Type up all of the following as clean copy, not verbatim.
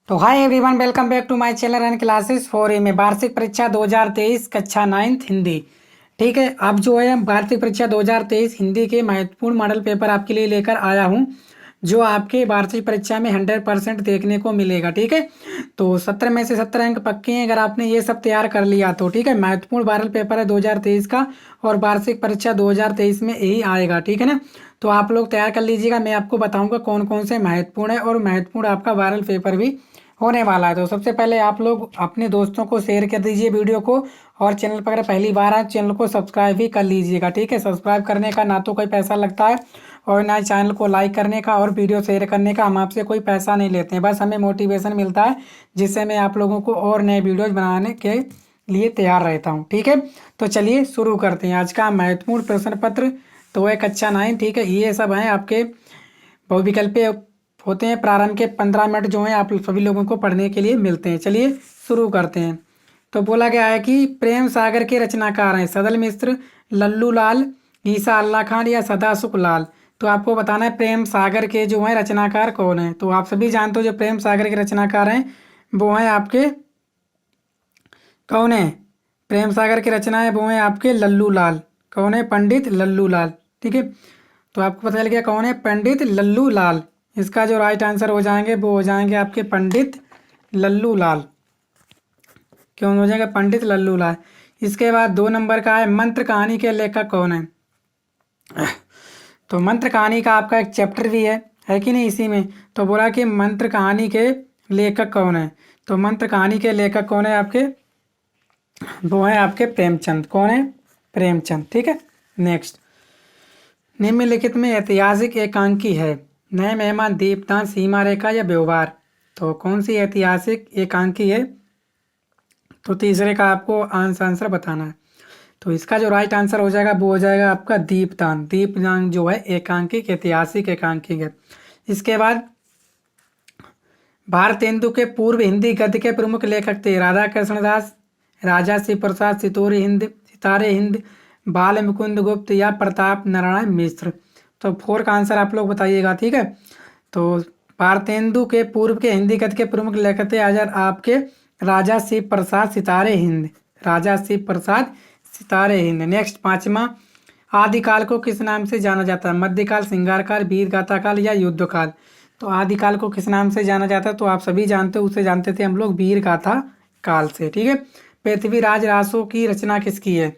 तो hi everyone, welcome back to my channel and classes for में वार्षिक परीक्षा 2023 कक्षा 9 हिंदी। ठीक है, अब जो है वार्षिक परीक्षा 2023 हिंदी के महत्वपूर्ण मॉडल पेपर आपके लिए लेकर आया हूं, जो आपके वार्षिक परीक्षा में 100% देखने को मिलेगा। ठीक है, तो 17 में से 17 अंक पक्के हैं अगर आपने ये सब तैयार कर लिया तो। ठीक है, महत्वपूर्ण मॉडल पेपर है 2023 का और वार्षिक परीक्षा 2023 में यही आएगा। ठीक है ना, तो आप लोग तैयार कर लीजिएगा। मैं आपको बताऊंगा कौन कौन से महत्वपूर्ण है और महत्वपूर्ण आपका वायरल पेपर भी होने वाला है। तो सबसे पहले आप लोग अपने दोस्तों को शेयर कर दीजिए वीडियो को, और चैनल पर अगर पहली बार आए चैनल को सब्सक्राइब भी कर लीजिएगा। ठीक है, सब्सक्राइब करने का ना तो कोई पैसा लगता है और ना ही चैनल को लाइक करने का और वीडियो शेयर करने का। हम आपसे कोई पैसा नहीं लेते हैं, बस हमें मोटिवेशन मिलता है जिससे मैं आप लोगों को और नए वीडियोज बनाने के लिए तैयार रहता हूँ। ठीक है, तो चलिए शुरू करते हैं आज का महत्वपूर्ण प्रश्न पत्र। तो वह कक्षा 9। ठीक है, ये सब हैं आपके बहुविकल्पीय होते हैं। प्रारंभ के 15 मिनट जो हैं आप सभी लोगों को पढ़ने के लिए मिलते हैं। चलिए शुरू करते हैं। तो बोला गया है कि प्रेम सागर के रचनाकार हैं सदल मिश्र, लल्लू लाल, ईसा अल्लाह खान या सदासुख लाल। तो आपको बताना है प्रेम सागर के जो हैं रचनाकार कौन है। तो आप सभी जानते हो जो प्रेम सागर के रचनाकार हैं वो हैं आपके कौन है, प्रेम सागर की रचना है वो है आपके लल्लू लाल। कौन है, पंडित लल्लू लाल। ठीक है, तो आपको पता चल गया कौन है, पंडित लल्लू लाल। इसका जो राइट आंसर हो जाएंगे वो हो जाएंगे आपके पंडित लल्लू लाल। क्यों हो जाएगा, पंडित लल्लू लाल। इसके बाद 2 नंबर का है मंत्र कहानी के लेखक कौन है। तो मंत्र कहानी का आपका एक चैप्टर भी है कि नहीं इसी में। तो बोला कि मंत्र कहानी के लेखक कौन है। तो मंत्र कहानी के लेखक कौन है आपके, वो है आपके प्रेमचंद। कौन है, प्रेमचंद। ठीक है, नेक्स्ट। निम्नलिखित में ऐतिहासिक एकांकी है नए मेहमान, दीपदान, सीमा रेखा या व्यवहार। तो कौन सी ऐतिहासिक एकांकी है। तो तीसरे का आपको आंसर बताना है। तो इसका जो राइट आंसर हो जाएगा वो हो जाएगा आपका दीपदान। दीपदान जो है एकांकिक ऐतिहासिक एकांकिक है। इसके बाद भारतेंदु के पूर्व हिंदी गद्य के प्रमुख लेखक थे राधा कृष्ण दास, राजा शिव प्रसाद, सितारे हिंद, बाल मुकुंद गुप्त या प्रताप नारायण मिश्र। तो 4 का आंसर आप लोग बताइएगा। ठीक है, तो भारतेंदु के पूर्व के हिंदी गद्य के प्रमुख लेखक थे आपके राजा शिव प्रसाद, सितारे हिंद। राजा शिव प्रसाद, सितारे हिंद। नेक्स्ट 5वां, आदिकाल को किस नाम से जाना जाता है, मध्यकाल, श्रृंगार काल, वीर गाथा काल या युद्ध काल। तो आदिकाल को किस नाम से जाना जाता है, तो आप सभी जानते हो, उसे जानते थे हम लोग वीर गाथा काल से। ठीक है, पृथ्वीराज रासो की रचना किसकी है।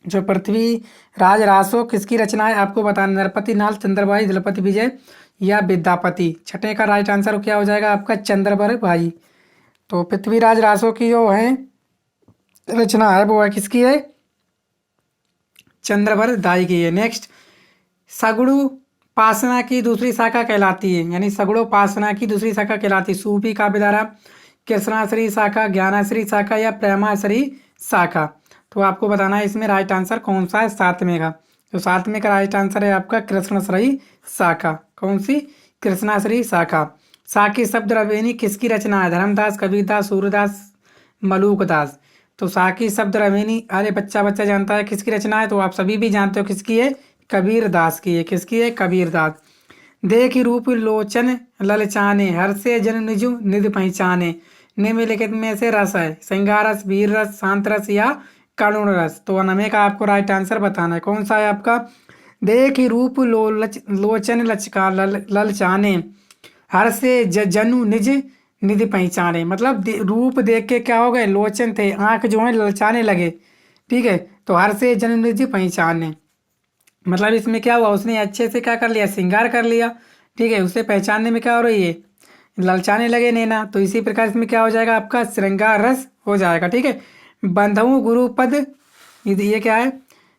जो पृथ्वीराज रासो किसकी रचना है आपको बताना, नरपति नाल, चंद्रभाई, दलपति विजय या विद्यापति। छठे का राइट आंसर क्या हो जाएगा आपका, चंद्रबर भाई। तो पृथ्वीराज रासो की जो है रचना है वो है किसकी है, चंद्रबर दाई की है। नेक्स्ट, सगुड़ु पासना की दूसरी शाखा कहलाती है, यानी सगुड़ो पासना की दूसरी शाखा कहलाती है सूफी काव्यधारा, कृष्णाश्री शाखा, ज्ञानाश्री शाखा या प्रेमाश्री शाखा। तो आपको बताना है इसमें राइट आंसर कौन सा है, 7वें का। तो 7वें का राइट आंसर है आपका कृष्णाश्री शाखा। कौन सी, कृष्णाश्री शाखा। साकी शब्द रवेनी किसकी रचना है, धर्मदास, कबीरदास, सूरदास, मलूकदास। तो साकी शब्द रवेनी अरे बच्चा बच्चा जानता है किसकी रचना है, तो आप सभी भी जानते हो किसकी है, कबीर दास की है। किसकी है, कबीर दास। देख रूप लोचन ललचाने, हर से जन निजु निध पहचाने। निम्नलिखित में से रस है, श्रृंगार रस, वीर रस, शांत रस या करुण रस। तो 9वें का आपको राइट आंसर बताना है कौन सा है आपका, देख रूप लोचन लचका ललचाने, हर से जनु निज निधि पहचाने। मतलब रूप देख के क्या हो गए, लोचन थे, आंख जो है ललचाने लगे। ठीक है, तो हर से जनु निधि पहचाने, मतलब इसमें क्या हुआ, उसने अच्छे से क्या कर लिया, श्रृंगार कर लिया। ठीक है, उसे पहचानने में क्या हो रही है, ललचाने लगे नैना। तो इसी प्रकार इसमें क्या हो जाएगा आपका, श्रृंगार रस हो जाएगा। ठीक है, बंधु गुरुपद, ये क्या है,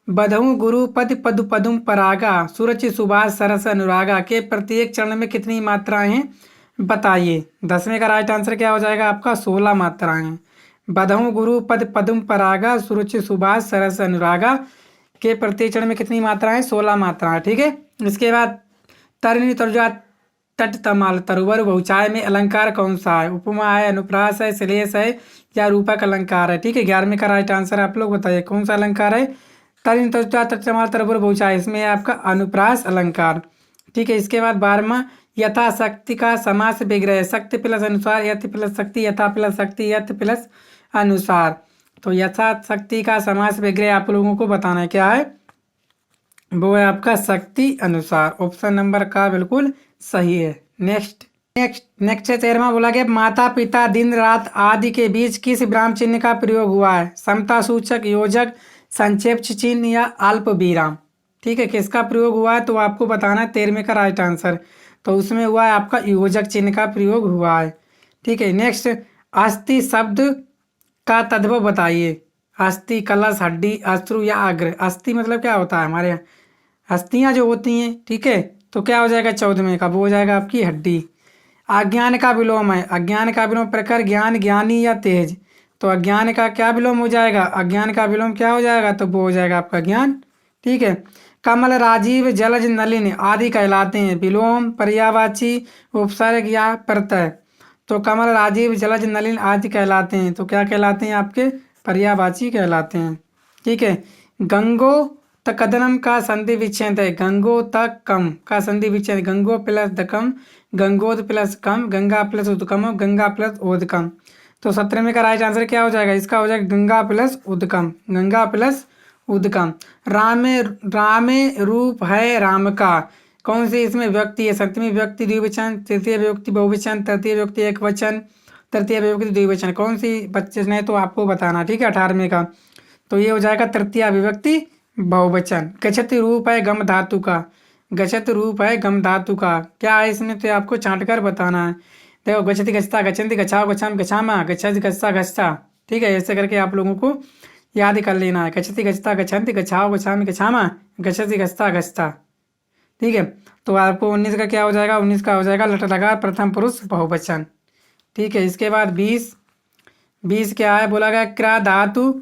बधऊ गुरुपद पदु पदुम परागा, सुरच सुभाष सरस अनुरागा के प्रत्येक चरण में कितनी मात्राएं हैं बताइए। 10वें का राइट आंसर क्या हो जाएगा आपका, 16 मात्राएं हैं। बधऊ गुरु पद पदुम परागा, सुरुच सुभाष सरस अनुरागा के प्रत्येक चरण में कितनी मात्राएं, 16 मात्राएं। ठीक है, इसके बाद तरिणी तर्जा तट तमाल तरुवर बहुचाय में अलंकार कौन सा है, उपमा है, अनुप्रास है, श्लेष है या रूपक अलंकार है। ठीक है, 11वें का राइट आंसर आप लोग बताइए कौन सा अलंकार है, तरिणी तर्जा तट तमाल तरुवर बहुचाय, इसमें है आपका अनुप्रास अलंकार। ठीक है, इसके बाद 12वां, यथाशक्ति का समास विग्रह, शक्ति प्लस अनुसार, यथ प्लस शक्ति, यथा प्लस शक्ति, यथ प्लस अनुसार। तो यथाशक्ति का समास विग्रह आप लोगों को बताना है, क्या है वो है आपका शक्ति अनुसार। ऑप्शन नंबर का बिल्कुल सही है। नेक्स्ट है 13वां, बोला गया माता पिता दिन रात आदि के बीच किस विराम चिन्ह का प्रयोग हुआ है? समता सूचक, योजक, संक्षेप चिन्ह या अल्प विराम। ठीक है, किसका प्रयोग हुआ है तो आपको बताना है 13वें का राइट आंसर। तो उसमें हुआ है आपका योजक चिन्ह का प्रयोग हुआ है। ठीक है, नेक्स्ट, अस्थि शब्द का तद्भव बताइए। अस्थि, कलश, हड्डी, अश्रु या अग्र। अस्थि मतलब क्या होता है, हमारे यहाँ अस्थियाँ जो होती हैं, ठीक है, तो क्या हो जाएगा 14वें का, वो हो जाएगा आपकी हड्डी। अज्ञान का विलोम है, अज्ञान का विलोम प्रकार ज्ञान, ज्ञानी या तेज। तो अज्ञान का क्या विलोम हो जाएगा, अज्ञान का विलोम क्या हो जाएगा, तो वो हो जाएगा आपका ज्ञान। ठीक है, कमल, राजीव, जलज, नलिनी आदि कहलाते हैं विलोम, पर्यायवाची, उपसर्ग या प्रत्यय। तो कमल, राजीव, जलज, नलिन आदि कहलाते हैं, तो क्या कहलाते हैं आपके, पर्यायवाची कहलाते हैं। ठीक है, गंगो तकदनम का संधि विच्छेद है, गंगो तक कम का संधि विच्छेद, गंगो प्लस दकम, गंगोद प्लस कम, गंगा प्लस उदकम, गंगा प्लस उदकम। तो 17वें का राइट आंसर क्या हो जाएगा, इसका हो जाएगा गंगा प्लस उदकम, गंगा प्लस उदकम। रामे रूप है राम का, कौन सी इसमें व्यक्ति है? सप्तमी व्यक्ति द्विवचन, तृतीय व्यक्ति बहुवचन, तृतीय व्यक्ति एक वचन, तृतीय व्यक्ति द्विवचन। कौन सी वचन है तो आपको बताना। ठीक है, 18वें का तो ये हो जाएगा तृतीय विभक्ति बहुवचन। गच्छति रूप है गम धातु का, गच्छत रूप है गम धातु का, क्या है इसमें तो आपको चाट कर बताना है। देखो, गच्छति गच्छता, गच्छन्ति गच्छाओ, गच्छाम गच्छामा, गच्छति गच्छता गच्छता। ठीक है, ऐसे करके आप लोगों को याद कर लेना है। गच्छति गच्छता, गच्छन्ति गच्छाओ, गच्छामी गच्छामा, गच्छति गच्छता गच्छता। ठीक है, तो आपको 19 का क्या हो जाएगा, 19 का हो जाएगा लट लगा प्रथम पुरुष बहुवचन। ठीक है, इसके बाद 20 क्या है, बोला गया क्रा धातु।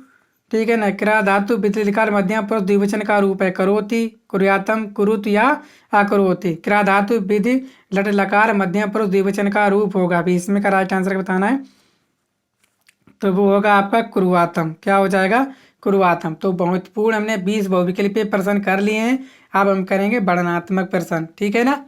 ठीक है ना, क्रा धातु वितलिकार मध्यम पुरुष द्विवचन का रूप है, करोति, कुर्यातम, कुरुत या अकरोति। क्रा धातु विधि लट लकार मध्यम पुरुष द्विवचन का रूप होगा। अभी इसमें का राइट आंसर बताना है, तो वो होगा आपका कुरुआतम। क्या हो जाएगा, कुरुआतम। तो बहुत पूर्ण हमने 20 बहुविकल्पीय प्रश्न कर लिए हैं। अब हम करेंगे वर्णनात्मक प्रश्न। ठीक है ना,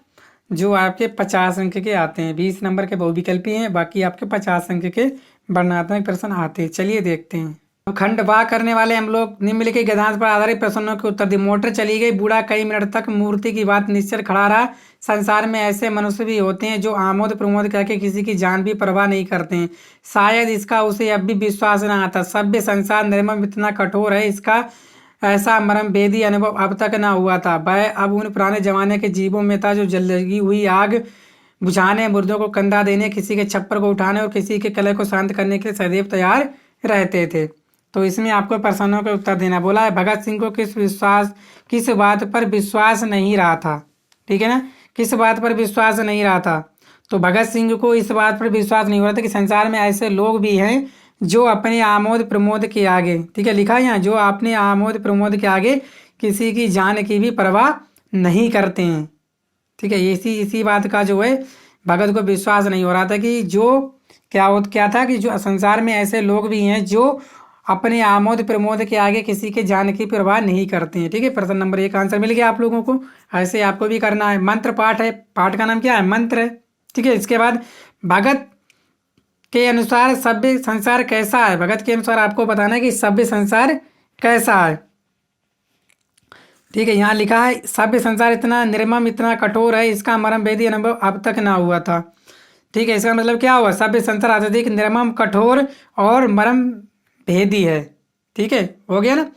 जो आपके 50 अंक के आते हैं। 20 नंबर के बहुविकल्पीय हैं, बाकी आपके 50 अंक के वर्णनात्मक प्रश्न आते हैं। चलिए देखते हैं। खंड बा करने वाले हम लोग निम्नलिखित गद्यांश पर आधारित प्रश्नों के उत्तर दिए। मोटर चली गई, बूढ़ा कई मिनट तक मूर्ति की बात निश्चल खड़ा रहा। संसार में ऐसे मनुष्य भी होते हैं जो आमोद प्रमोद करके किसी की जान भी परवाह नहीं करते हैं। शायद इसका उसे अब भी विश्वास न आता। सभ्य संसार निर्मम इतना कठोर है, इसका ऐसा मरम भेदी अनुभव अब तक न हुआ था। वह अब उन पुराने जमाने के जीवों में था जो जलगी हुई आग बुझाने, मुर्दों को कंधा देने, किसी के छप्पर को उठाने और किसी के कलह को शांत करने के लिए सदैव तैयार रहते थे। तो इसमें आपको प्रश्नों का उत्तर देना। बोला है भगत सिंह को किस बात पर विश्वास नहीं रहा था। ठीक है ना, किस बात पर विश्वास नहीं रहा था, तो भगत सिंह को इस बात पर विश्वास नहीं हो रहा था कि संसार में ऐसे लोग भी हैं जो अपने आमोद प्रमोद के आगे, ठीक है लिखा है यहाँ, जो अपने आमोद प्रमोद के आगे किसी की जान की भी परवाह नहीं करते हैं। ठीक है, इसी बात का जो है भगत को विश्वास नहीं हो रहा था कि जो क्या था कि जो संसार में ऐसे लोग भी हैं जो अपने आमोद प्रमोद के आगे किसी के जान की परवाह नहीं करते हैं। ठीक है, प्रश्न नंबर 1 आंसर मिल गया आप लोगों को। ऐसे आपको भी करना है। मंत्र पाठ है, पाठ का नाम क्या है, मंत्र है। ठीक है, इसके बाद भगत के अनुसार सभ्य संसार कैसा है। भगत के अनुसार आपको बताना है कि सभ्य संसार कैसा है। ठीक है, यहाँ लिखा है सभ्य संसार इतना निर्मम इतना कठोर है, इसका मरम भेदी अनुभव अब तक ना हुआ था। ठीक है, इसका मतलब क्या हुआ, सभ्य संसार अत्यधिक निर्मम कठोर और मरम भेदी है। ठीक है, हो गया ना।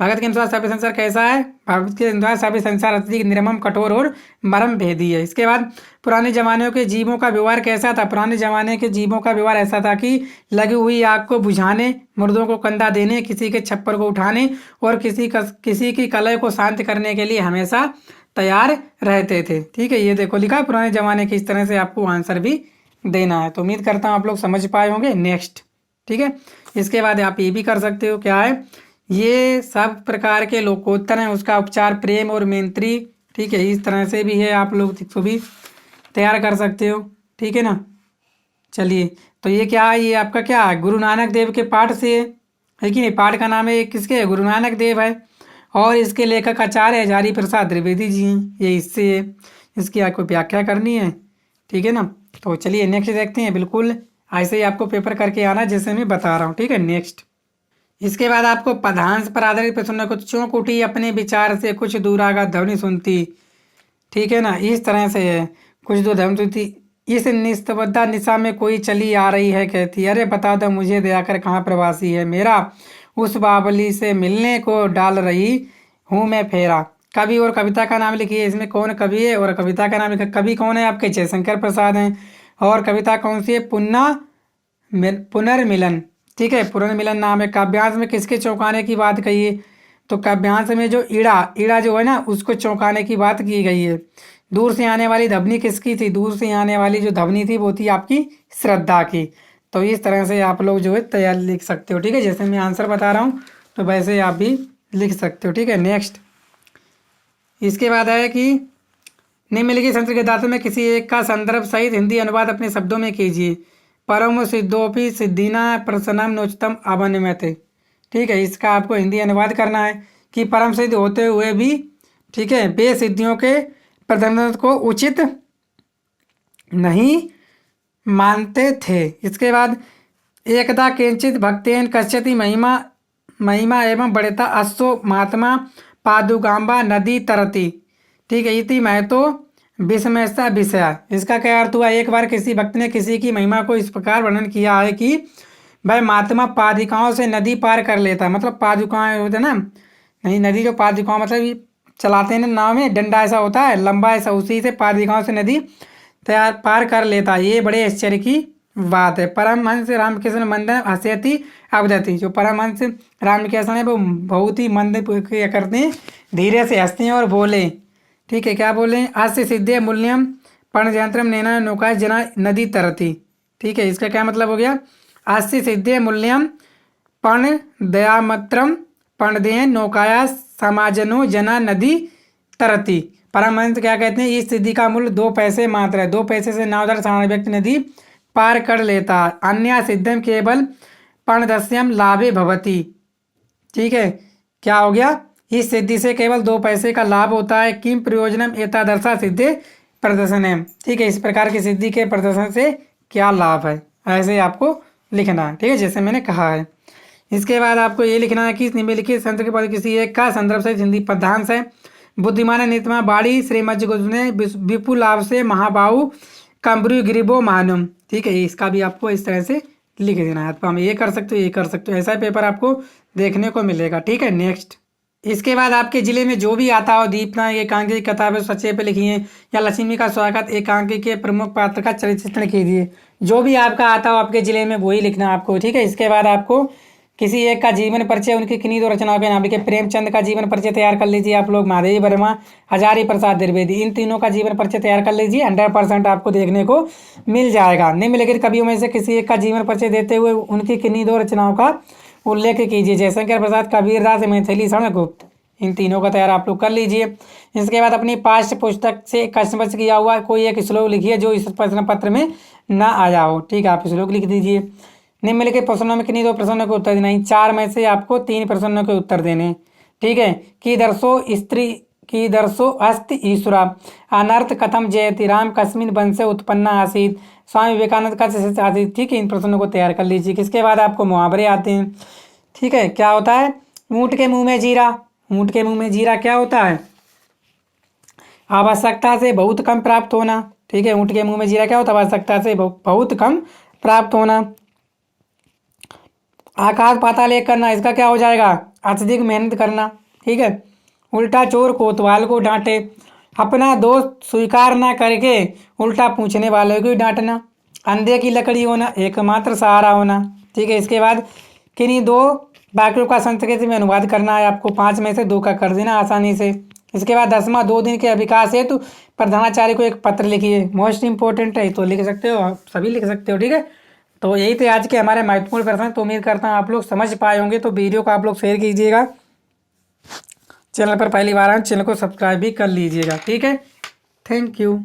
भगत के अनुसार सभ्य संसार कैसा है, भगत के अनुसार सभ्य संसार अत्यधिक निर्मम कठोर और मरम भेदी है। इसके बाद पुराने जमाने के जीवों का व्यवहार कैसा था। पुराने जमाने के जीवों का व्यवहार ऐसा था कि लगी हुई आग को बुझाने, मुर्दों को कंधा देने, किसी के छप्पर को उठाने और किसी की कलह को शांत करने के लिए हमेशा तैयार रहते थे। ठीक है, ये देखो लिखा पुराने जमाने के, इस तरह से आपको आंसर भी देना है। तो उम्मीद करता हूँ आप लोग समझ पाए होंगे। नेक्स्ट, ठीक है, इसके बाद आप ये भी कर सकते हो, क्या है, ये सब प्रकार के लोकोत्तर हैं, उसका उपचार प्रेम और मैत्री। ठीक है, इस तरह से भी है, आप लोग इसको भी तैयार कर सकते हो। ठीक है ना, चलिए, तो ये क्या है, ये आपका क्या है, गुरु नानक देव के पाठ से है कि नहीं। पाठ का नाम है किसके है, गुरु नानक देव है, और इसके लेखक आचार्य हजारी प्रसाद द्विवेदी जी हैं। ये इससे है, इसकी आपको व्याख्या करनी है। ठीक है ना। तो चलिए नेक्स्ट देखते हैं। बिल्कुल ऐसे ही आपको पेपर करके आना जैसे मैं बता रहा हूँ, ठीक है। नेक्स्ट इसके बाद आपको पदांश पर आधारित प्रश्न को चौंक उठी अपने विचार से कुछ दूर आगा ध्वनि सुनती, ठीक है ना। इस तरह से है, कुछ दूर ध्वनि सुनती, इस निस्तब्धता निशा में कोई चली आ रही है, कहती अरे बता दो मुझे दयाकर कहाँ प्रवासी है मेरा, उस बावली से मिलने को डाल रही हूँ मैं फेरा। कवि और कविता का नाम लिखिए, इसमें कौन कवि है और कविता का नाम लिखिए। कवि कौन है आपके? जयशंकर प्रसाद हैं। और कविता कौन सी है? पुनर्मिलन, ठीक है, पुनर्मिलन नाम है। काव्यांश में किसके चौंकाने की बात कही है? तो काव्यांश में जो ईड़ा ईड़ा जो है ना उसको चौंकाने की बात की गई है। दूर से आने वाली ध्वनि किसकी थी? दूर से आने वाली जो ध्वनि थी वो थी आपकी श्रद्धा की। तो इस तरह से आप लोग जो है तैयार लिख सकते हो, ठीक है। जैसे मैं आंसर बता रहा हूँ तो वैसे आप भी लिख सकते हो, ठीक है। नेक्स्ट इसके बाद है कि निम्नलिखित संस्कृत के धातु में किसी एक का संदर्भ सहित हिंदी अनुवाद अपने शब्दों में कीजिए। परम सिद्धोपि सिद्धिना प्रसन्नम नोचतम अवन्यमते, ठीक है। इसका आपको हिंदी अनुवाद करना है कि परम सिद्ध होते हुए भी, ठीक है, वे सिद्धियों के प्रदर्शन को उचित नहीं मानते थे। इसके बाद एकदा किंचित भक्तेन कश्यति महिमा महिमा एवं बड़ेता अश्व महात्मा पादुकांबा नदी तरती, ठीक है। इति मैं तो विषमयसा विषया, इसका क्या अर्थ हुआ? एक बार किसी भक्त ने किसी की महिमा को इस प्रकार वर्णन किया है कि भाई महात्मा पादिकाओं से नदी पार कर लेता, मतलब पादुकाएं होते ना, नहीं नदी जो पादिकाओं मतलब ये चलाते हैं ना नाव में, डंडा ऐसा होता है लंबा ऐसा, उसी से पादिकाओं से नदी तैयार पार कर लेता है। ये बड़े आश्चर्य की बात है। परमहंस रामकृष्ण मंद हस्यति अवदति, जो परमहंस रामकृष्ण है वो बहुत ही मंद क्या करते हैं, धीरे से हंसते हैं और बोले, ठीक है, क्या बोले? अस्य सिद्धे मूल्यम पर्णयंत्रम नैना नौका जना नदी तरती, ठीक है। इसका क्या मतलब हो गया? अस्य सिद्धे मूल्यम पर्ण दयामत्रम पर्णदेन नौकाया समाजनो जना नदी तरती। परमहंस क्या कहते हैं? इस सिद्धि का मूल्य 2 पैसे मात्र है, 2 पैसे से नावधार साधारण व्यक्ति नदी पार कर लेता। अन्य सिद्धम केवल पर्णदस्यम लाभे भवती, ठीक है। क्या हो गया? इस सिद्धि से केवल 2 पैसे का लाभ होता है। किम प्रयोजनम एतादर्शा सिद्धि प्रदर्शन है, ठीक है। इस प्रकार की सिद्धि के प्रदर्शन से क्या लाभ है, ऐसे आपको लिखना है, ठीक है, जैसे मैंने कहा है। इसके बाद आपको ये लिखना है कि निम्नलिखित संत के पद किसी एक का संदर्भ से हिंदी पदांश है। बुद्धिमान नित्मा बाड़ी श्रीमज ने विपुल लाभ से महाबाहु कंब्रु गिरिबो महानुम, ठीक है। इसका भी आपको इस तरह से लिख देना है। तो हम ये कर सकते हो, ये कर सकते हो, ऐसा पेपर आपको देखने को मिलेगा, ठीक है। नेक्स्ट इसके बाद आपके जिले में जो भी आता हो, दीपना एकांकी की किताबें सचेप लिखिए या लक्ष्मी का स्वागत एकांकी के प्रमुख पात्र का चरित्र कीजिए। जो भी आपका आता हो आपके जिले में वही लिखना आपको, ठीक है। इसके बाद आपको किसी एक का जीवन परिचय, उनकी किन्हीं 2 रचनाओं के नाम लिखे। प्रेमचंद का जीवन परिचय तैयार कर लीजिए आप लोग, महादेवी वर्मा, हजारी प्रसाद द्विवेदी, इन तीनों का जीवन परिचय तैयार कर लीजिए। 100% आपको देखने को मिल जाएगा। निम्नलिखित कवियों में से किसी एक का जीवन परिचय देते हुए उनकी किन्हीं 2 रचनाओं का उल्लेख कीजिए। जयशंकर प्रसाद, कबीरदास, मैथिली शरण गुप्त, इन तीनों का तैयार आप लोग कर लीजिए। इसके बाद अपनी पाठ्य पुस्तक से कस्टमर्स किया हुआ कोई एक श्लोक लिखिए जो इस प्रश्न पत्र में ना आया हो, ठीक है। आप श्लोक लिख दीजिए। निम्नलिखित प्रश्नों में किन्हीं 2 प्रश्नों के उत्तर देना है। 4 में से आपको 3 प्रश्नों के उत्तर देने, ठीक है। की दर्शो अस्त ईश्वरा अनर्थ कथम जयति राम कस्मिन वंश उत्पन्ना आसीत स्वामी विवेकानंद का आसीत, ठीक है। इन प्रश्नों को तैयार कर लीजिए। किसके बाद आपको मुहावरे आते हैं, ठीक है। क्या होता है? ऊँट के मुंह में जीरा, ऊँट के मुंह में जीरा क्या होता है? आवश्यकता से बहुत कम प्राप्त होना, ठीक है। ऊँट के मुंह में जीरा क्या होता है? आवश्यकता से बहुत कम प्राप्त होना। आकाश पाताल एक करना, इसका क्या हो जाएगा? अत्यधिक मेहनत करना, ठीक है। उल्टा चोर कोतवाल को डांटे, अपना दोष स्वीकार ना करके उल्टा पूछने वाले को डांटना। अंधे की लकड़ी होना, एकमात्र सहारा होना, ठीक है। इसके बाद किन्हीं 2 वाक्यों का संस्कृत में अनुवाद करना है आपको। 5 में से 2 का कर देना आसानी से। इसके बाद 10वां 2 दिन के विकास हेतु प्रधानाचार्य को एक पत्र लिखिए। मोस्ट इंपॉर्टेंट है, तो लिख सकते हो, आप सभी लिख सकते हो, ठीक है। तो यही थे आज के हमारे महत्वपूर्ण प्रश्न। तो उम्मीद करता हूँ आप लोग समझ पाए होंगे। तो वीडियो को आप लोग शेयर कीजिएगा, चैनल पर पहली बार आए चैनल को सब्सक्राइब भी कर लीजिएगा, ठीक है। Thank you.